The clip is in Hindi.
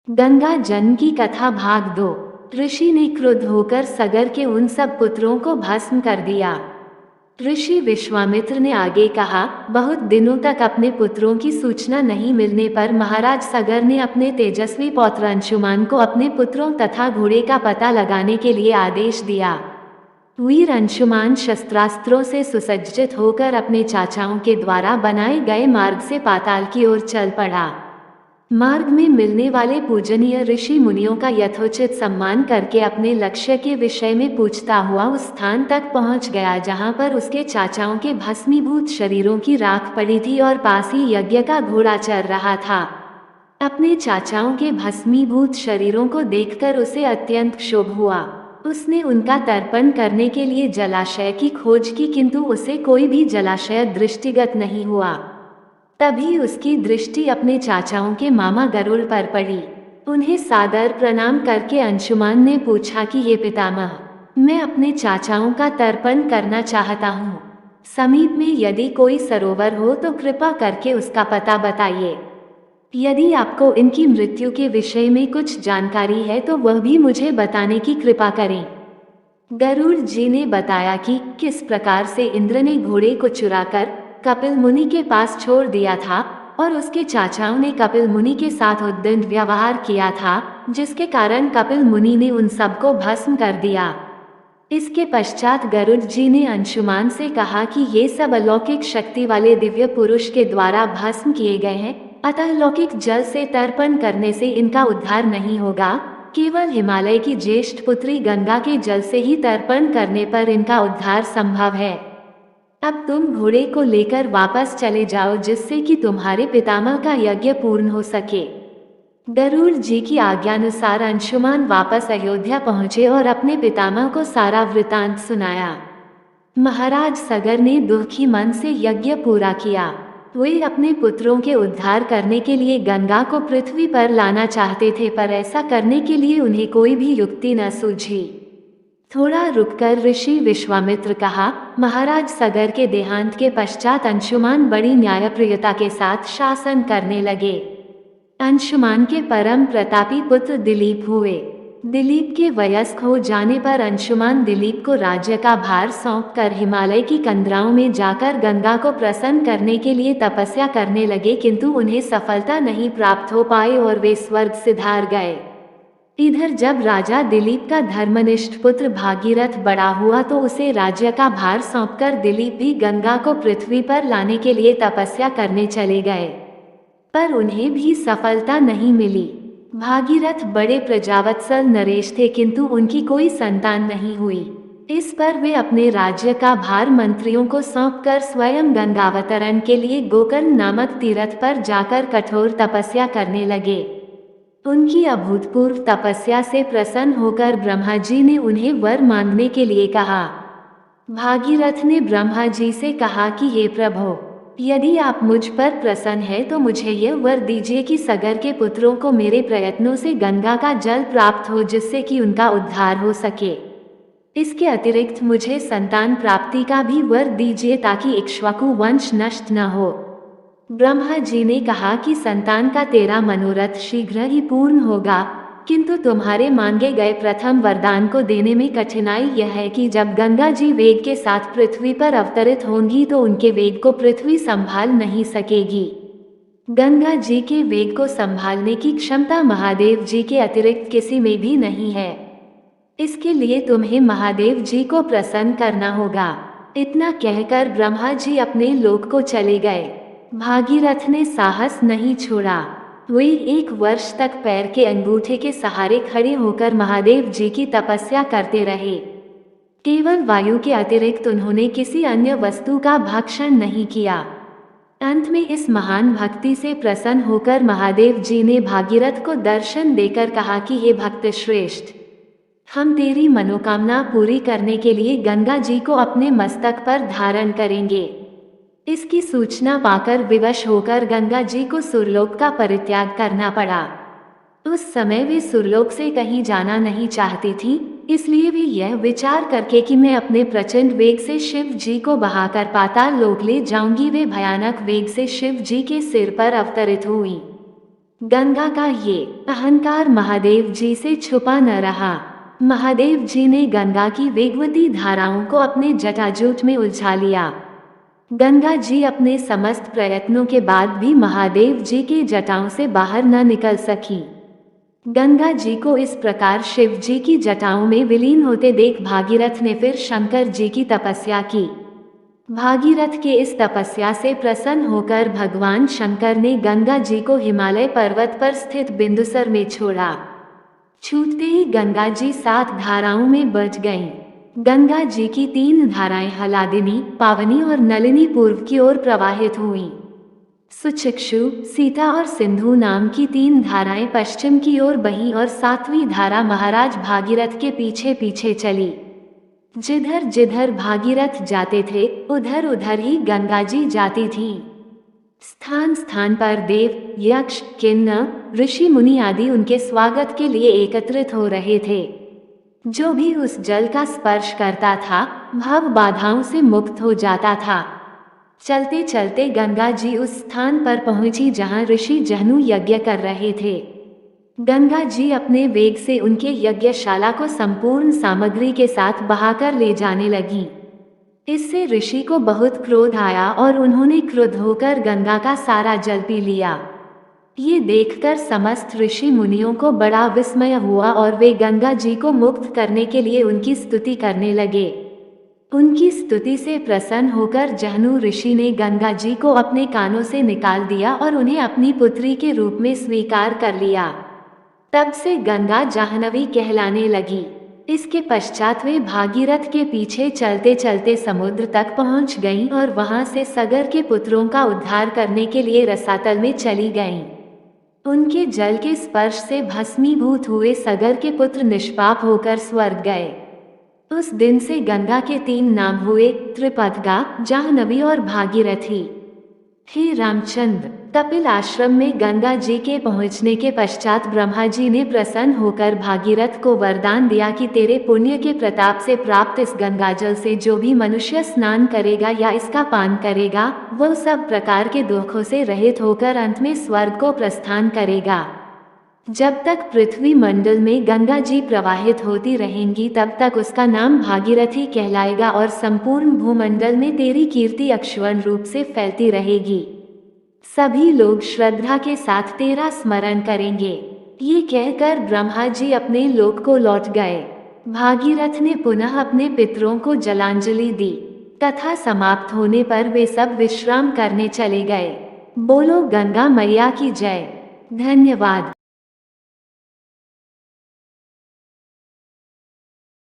गंगा जन्म की कथा भाग 2। ऋषि ने क्रुद्ध होकर सगर के उन सब पुत्रों को भस्म कर दिया। ऋषि विश्वामित्र ने आगे कहा, बहुत दिनों तक अपने पुत्रों की सूचना नहीं मिलने पर महाराज सगर ने अपने तेजस्वी पौत्र अंशुमान को अपने पुत्रों तथा घोड़े का पता लगाने के लिए आदेश दिया। वीर अंशुमान शस्त्रास्त्रों से सुसज्जित होकर अपने चाचाओं के द्वारा बनाए गए मार्ग से पाताल की ओर चल पड़ा। मार्ग में मिलने वाले पूजनीय ऋषि मुनियों का यथोचित सम्मान करके अपने लक्ष्य के विषय में पूछता हुआ उस स्थान तक पहुंच गया जहां पर उसके चाचाओं के भस्मीभूत शरीरों की राख पड़ी थी और पास ही यज्ञ का घोड़ा चल रहा था। अपने चाचाओं के भस्मीभूत शरीरों को देखकर उसे अत्यंत क्षोभ हुआ। उसने उनका तर्पण करने के लिए जलाशय की खोज की, किंतु उसे कोई भी जलाशय दृष्टिगत नहीं हुआ। तभी उसकी दृष्टि अपने चाचाओं के मामा गरुड़ पर पड़ी। उन्हें सादर प्रणाम करके अंशुमान ने पूछा कि हे पितामह, मैं अपने चाचाओं का तर्पण करना चाहता हूँ। समीप में यदि कोई सरोवर हो तो कृपा करके उसका पता बताइए। यदि आपको इनकी मृत्यु के विषय में कुछ जानकारी है तो वह भी मुझे बताने की कृपा करें। गरुड़ जी ने बताया कि किस प्रकार से इंद्र ने घोड़े को चुराकर कपिल मुनि के पास छोड़ दिया था और उसके चाचाओं ने कपिल मुनि के साथ उद्दंड व्यवहार किया था, जिसके कारण कपिल मुनि ने उन सबको भस्म कर दिया। इसके पश्चात गरुड़ जी ने अंशुमान से कहा कि ये सब अलौकिक शक्ति वाले दिव्य पुरुष के द्वारा भस्म किए गए हैं, अतः लौकिक जल से तर्पण करने से इनका उद्धार नहीं होगा। केवल हिमालय की ज्येष्ठ पुत्री गंगा के जल से ही तर्पण करने पर इनका उद्धार संभव है। अब तुम घोड़े को लेकर वापस चले जाओ, जिससे कि तुम्हारे पितामह का यज्ञ पूर्ण हो सके। गरुड़ जी की आज्ञानुसार अंशुमान वापस अयोध्या पहुंचे और अपने पितामह को सारा वृतांत सुनाया। महाराज सगर ने दुखी मन से यज्ञ पूरा किया। वे अपने पुत्रों के उद्धार करने के लिए गंगा को पृथ्वी पर लाना चाहते थे, पर ऐसा करने के लिए उन्हें कोई भी युक्ति न सूझी। थोड़ा रुककर ऋषि विश्वामित्र कहा, महाराज सगर के देहांत के पश्चात अंशुमान बड़ी न्यायप्रियता के साथ शासन करने लगे। अंशुमान के परम प्रतापी पुत्र दिलीप हुए। दिलीप के वयस्क हो जाने पर अंशुमान दिलीप को राज्य का भार सौंपकर हिमालय की कंदराओं में जाकर गंगा को प्रसन्न करने के लिए तपस्या करने लगे, किंतु उन्हें सफलता नहीं प्राप्त हो पाई और वे स्वर्ग सिधार गए। इधर जब राजा दिलीप का धर्मनिष्ठ पुत्र भागीरथ बड़ा हुआ तो उसे राज्य का भार सौंपकर दिलीप भी गंगा को पृथ्वी पर लाने के लिए तपस्या करने चले गए, पर उन्हें भी सफलता नहीं मिली। भागीरथ बड़े प्रजावत्सल नरेश थे, किंतु उनकी कोई संतान नहीं हुई। इस पर वे अपने राज्य का भार मंत्रियों को सौंपकर स्वयं गंगावतरण के लिए गोकर्ण नामक तीर्थ पर जाकर कठोर तपस्या करने लगे। उनकी अभूतपूर्व तपस्या से प्रसन्न होकर ब्रह्मा जी ने उन्हें वर मांगने के लिए कहा। भागीरथ ने ब्रह्मा जी से कहा कि हे प्रभु, यदि आप मुझ पर प्रसन्न हैं तो मुझे यह वर दीजिए कि सगर के पुत्रों को मेरे प्रयत्नों से गंगा का जल प्राप्त हो, जिससे कि उनका उद्धार हो सके। इसके अतिरिक्त मुझे संतान प्राप्ति का भी वर दीजिए ताकि इक्ष्वाकु वंश नष्ट न हो। ब्रह्मा जी ने कहा कि संतान का तेरा मनोरथ शीघ्र ही पूर्ण होगा, किंतु तुम्हारे मांगे गए प्रथम वरदान को देने में कठिनाई यह है कि जब गंगा जी वेग के साथ पृथ्वी पर अवतरित होंगी तो उनके वेग को पृथ्वी संभाल नहीं सकेगी। गंगा जी के वेग को संभालने की क्षमता महादेव जी के अतिरिक्त किसी में भी नहीं है। इसके लिए तुम्हें महादेव जी को प्रसन्न करना होगा। इतना कहकर ब्रह्मा जी अपने लोक को चले गए। भागीरथ ने साहस नहीं छोड़ा। वे 1 वर्ष तक पैर के अंगूठे के सहारे खड़े होकर महादेव जी की तपस्या करते रहे। केवल वायु के अतिरिक्त उन्होंने किसी अन्य वस्तु का भक्षण नहीं किया। अंत में इस महान भक्ति से प्रसन्न होकर महादेव जी ने भागीरथ को दर्शन देकर कहा कि हे भक्त श्रेष्ठ, हम तेरी मनोकामना पूरी करने के लिए गंगा जी को अपने मस्तक पर धारण करेंगे। इसकी सूचना पाकर विवश होकर गंगा जी को सुरलोक का परित्याग करना पड़ा। उस समय वे सुरलोक से कहीं जाना नहीं चाहती थीं, इसलिए वे यह विचार करके कि मैं अपने प्रचंड वेग से शिव जी को बहाकर पाताल लोक ले जाऊंगी, वे भयानक वेग से शिव जी के सिर पर अवतरित हुई। गंगा का ये अहंकार महादेव जी से छुपा न रहा। महादेव जी ने गंगा की वेगवती धाराओं को अपने जटाजूट में उलझा लिया। गंगा जी अपने समस्त प्रयत्नों के बाद भी महादेव जी की जटाओं से बाहर न निकल सकी। गंगा जी को इस प्रकार शिव जी की जटाओं में विलीन होते देख भागीरथ ने फिर शंकर जी की तपस्या की। भागीरथ के इस तपस्या से प्रसन्न होकर भगवान शंकर ने गंगा जी को हिमालय पर्वत पर स्थित बिंदुसर में छोड़ा। छूटते ही गंगा जी 7 धाराओं में बच गईं। गंगा जी की 3 धाराएं हलादिनी, पावनी और नलिनी पूर्व की ओर प्रवाहित हुईं। सुचिक्षु, सीता और सिंधु नाम की 3 धाराएं पश्चिम की ओर बहीं और 7वीं धारा महाराज भागीरथ के पीछे पीछे चली। जिधर जिधर भागीरथ जाते थे उधर उधर ही गंगा जी जाती थी। स्थान स्थान पर देव, यक्ष, किन्नर, ऋषि मुनि आदि उनके स्वागत के लिए एकत्रित हो रहे थे। जो भी उस जल का स्पर्श करता था भव बाधाओं से मुक्त हो जाता था। चलते चलते गंगा जी उस स्थान पर पहुंची जहां ऋषि जहनु यज्ञ कर रहे थे। गंगा जी अपने वेग से उनके यज्ञशाला को संपूर्ण सामग्री के साथ बहाकर ले जाने लगी। इससे ऋषि को बहुत क्रोध आया और उन्होंने क्रुद्ध होकर गंगा का सारा जल पी लिया। ये देखकर समस्त ऋषि मुनियों को बड़ा विस्मय हुआ और वे गंगा जी को मुक्त करने के लिए उनकी स्तुति करने लगे। उनकी स्तुति से प्रसन्न होकर जहनु ऋषि ने गंगा जी को अपने कानों से निकाल दिया और उन्हें अपनी पुत्री के रूप में स्वीकार कर लिया। तब से गंगा जाह्नवी कहलाने लगी। इसके पश्चात वे भागीरथ के पीछे चलते चलते समुद्र तक पहुंच गईं और वहां से सगर के पुत्रों का उद्धार करने के लिए रसातल में चली गईं। उनके जल के स्पर्श से भस्मीभूत हुए सगर के पुत्र निष्पाप होकर स्वर्ग गए। उस दिन से गंगा के 3 नाम हुए, त्रिपदगा, जाह्नवी और भागीरथी। हे रामचंद्र, कपिल आश्रम में गंगा जी के पहुंचने के पश्चात ब्रह्मा जी ने प्रसन्न होकर भागीरथ को वरदान दिया कि तेरे पुण्य के प्रताप से प्राप्त इस गंगाजल से जो भी मनुष्य स्नान करेगा या इसका पान करेगा वह सब प्रकार के दुखों से रहित होकर अंत में स्वर्ग को प्रस्थान करेगा। जब तक पृथ्वी मंडल में गंगा जी प्रवाहित होती रहेंगी तब तक उसका नाम भागीरथी कहलाएगा और संपूर्ण भूमंडल में तेरी कीर्ति अक्षुण्ण रूप से फैलती रहेगी। सभी लोग श्रद्धा के साथ तेरा स्मरण करेंगे। ये कहकर ब्रह्मा जी अपने लोक को लौट गए। भागीरथ ने पुनः अपने पितरों को जलांजलि दी। कथा समाप्त होने पर वे सब विश्राम करने चले गए। बोलो गंगा मैया की जय। धन्यवाद।